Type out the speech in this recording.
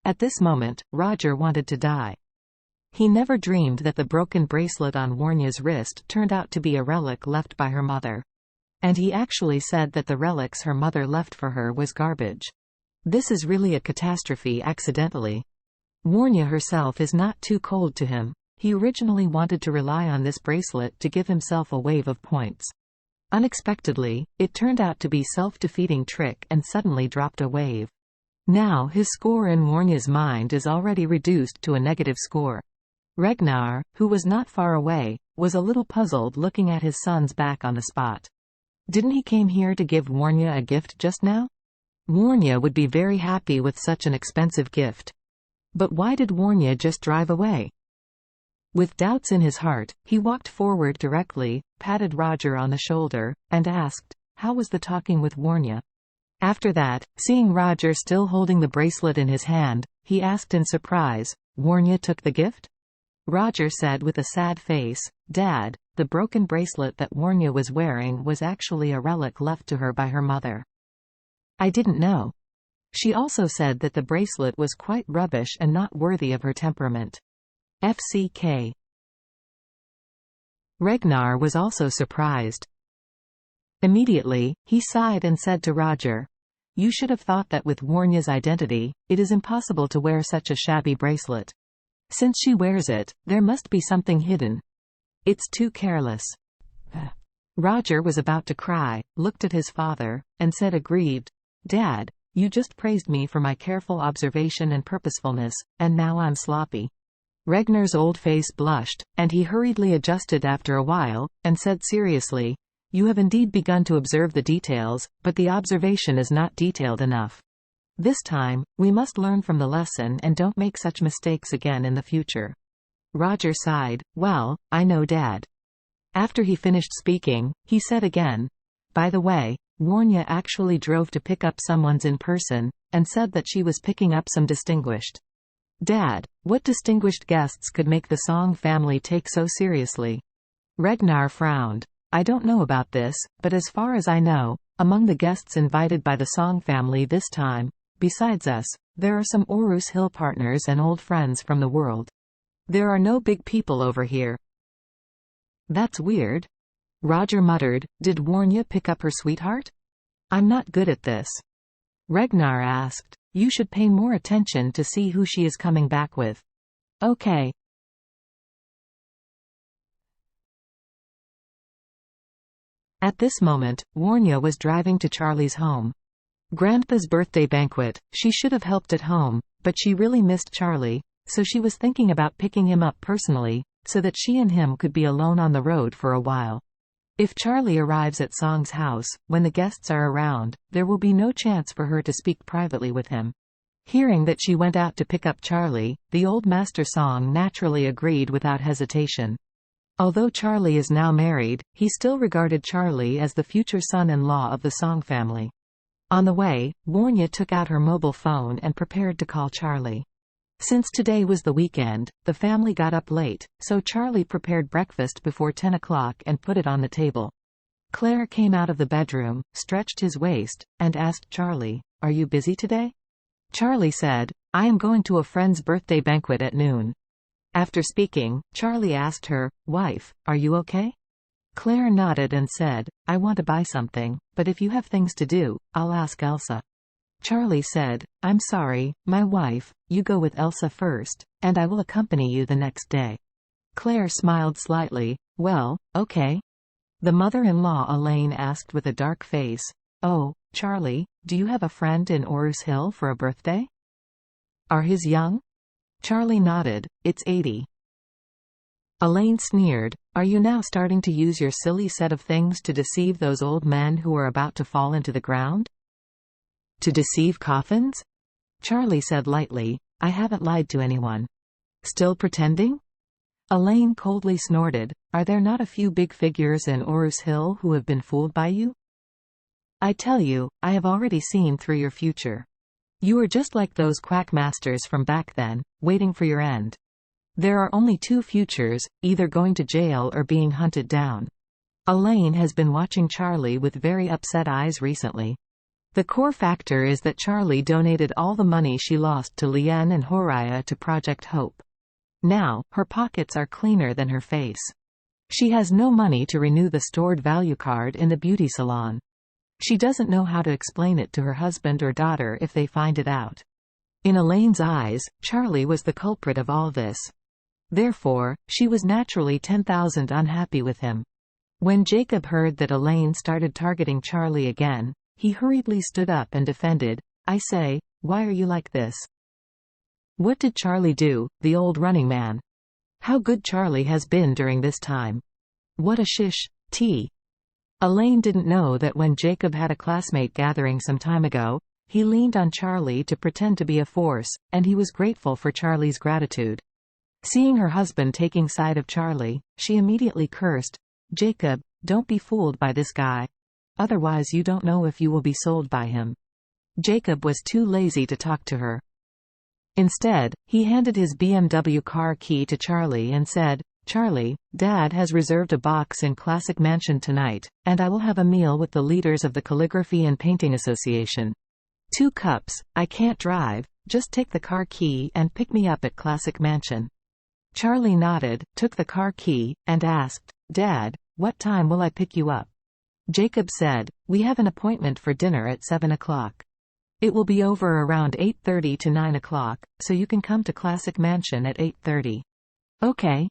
At this moment, Roger wanted to die. He never dreamed that the broken bracelet on Warnya's wrist turned out to be a relic left by her mother. And he actually said that the relics her mother left for her was garbage. This is really a catastrophe accidentally. Warnya herself is not too cold to him. He originally wanted to rely on this bracelet to give himself a wave of points. Unexpectedly, it turned out to be self-defeating trick and suddenly dropped a wave. Now his score in Warnya's mind is already reduced to a negative score. Ragnar, who was not far away, was a little puzzled looking at his son's back on the spot. Didn't he came here to give Warnya a gift just now? Warnya would be very happy with such an expensive gift. But why did Warnya just drive away? With doubts in his heart, he walked forward directly, patted Roger on the shoulder, and asked, "How was the talking with Warnya?" After that, seeing Roger still holding the bracelet in his hand, he asked in surprise, "Warnya took the gift?" Roger said with a sad face, "Dad, the broken bracelet that Warnya was wearing was actually a relic left to her by her mother. I didn't know. She also said that the bracelet was quite rubbish and not worthy of her temperament. FCK." Ragnar was also surprised. Immediately, he sighed and said to Roger, "You should have thought that with Warnya's identity, it is impossible to wear such a shabby bracelet. Since she wears it, there must be something hidden. It's too careless." Roger was about to cry, looked at his father, and said aggrieved, "Dad, you just praised me for my careful observation and purposefulness, and now I'm sloppy." Ragnar's old face blushed, and he hurriedly adjusted after a while, and said seriously, "You have indeed begun to observe the details, but the observation is not detailed enough. This time, we must learn from the lesson and don't make such mistakes again in the future." Roger sighed, "Well, I know, Dad." After he finished speaking, he said again, "By the way, Warnya actually drove to pick up someone's in person, and said that she was picking up some distinguished. Dad, what distinguished guests could make the Song family take so seriously?" Ragnar frowned. "I don't know about this, but as far as I know, among the guests invited by the Song family this time, besides us, there are some Orus Hill partners and old friends from the world. There are no big people over here." "That's weird." Roger muttered, "Did Warnya pick up her sweetheart? I'm not good at this." Ragnar asked, "You should pay more attention to see who she is coming back with." "Okay." At this moment, Warnya was driving to Charlie's home. Grandpa's birthday banquet, she should have helped at home, but she really missed Charlie, so she was thinking about picking him up personally, so that she and him could be alone on the road for a while. If Charlie arrives at Song's house, when the guests are around, there will be no chance for her to speak privately with him. Hearing that she went out to pick up Charlie, the old master Song naturally agreed without hesitation. Although Charlie is now married, he still regarded Charlie as the future son-in-law of the Song family. On the way, Warnya took out her mobile phone and prepared to call Charlie. Since today was the weekend, the family got up late, so Charlie prepared breakfast before 10 o'clock and put it on the table. Claire came out of the bedroom, stretched his waist, and asked Charlie, "Are you busy today?" Charlie said, "I am going to a friend's birthday banquet at noon." After speaking, Charlie asked her, "Wife, are you okay?" Claire nodded and said, "I want to buy something, but if you have things to do, I'll ask Elsa." Charlie said, "I'm sorry, my wife, you go with Elsa first, and I will accompany you the next day." Claire smiled slightly, "Well, okay." The mother-in-law Elaine asked with a dark face, "Oh, Charlie, do you have a friend in Orus Hill for a birthday? Are his young?" Charlie nodded, "It's 80. Elaine sneered, "Are you now starting to use your silly set of things to deceive those old men who are about to fall into the ground?" "To deceive coffins?" Charlie said lightly, "I haven't lied to anyone." "Still pretending?" Elaine coldly snorted, "Are there not a few big figures in Orus Hill who have been fooled by you? I tell you, I have already seen through your future. You are just like those quack masters from back then, waiting for your end. There are only two futures, either going to jail or being hunted down." Elaine has been watching Charlie with very upset eyes recently. The core factor is that Charlie donated all the money she lost to Lien and Horaya to Project Hope. Now, her pockets are cleaner than her face. She has no money to renew the stored value card in the beauty salon. She doesn't know how to explain it to her husband or daughter if they find it out. In Elaine's eyes, Charlie was the culprit of all this. Therefore, she was naturally 10,000 unhappy with him. When Jacob heard that Elaine started targeting Charlie again, he hurriedly stood up and defended, "I say, why are you like this? What did Charlie do, the old running man? How good Charlie has been during this time. What a shish, tea." Elaine didn't know that when Jacob had a classmate gathering some time ago, he leaned on Charlie to pretend to be a force, and he was grateful for Charlie's gratitude. Seeing her husband taking side of Charlie, she immediately cursed, "Jacob, don't be fooled by this guy. Otherwise you don't know if you will be sold by him." Jacob was too lazy to talk to her. Instead, he handed his BMW car key to Charlie and said, "Charlie, Dad has reserved a box in Classic Mansion tonight, and I will have a meal with the leaders of the Calligraphy and Painting Association. 2 cups, I can't drive, just take the car key and pick me up at Classic Mansion." Charlie nodded, took the car key, and asked, "Dad, what time will I pick you up?" Jacob said, "We have an appointment for dinner at 7 o'clock. It will be over around 8:30 to 9 o'clock, so you can come to Classic Mansion at 8:30. "Okay,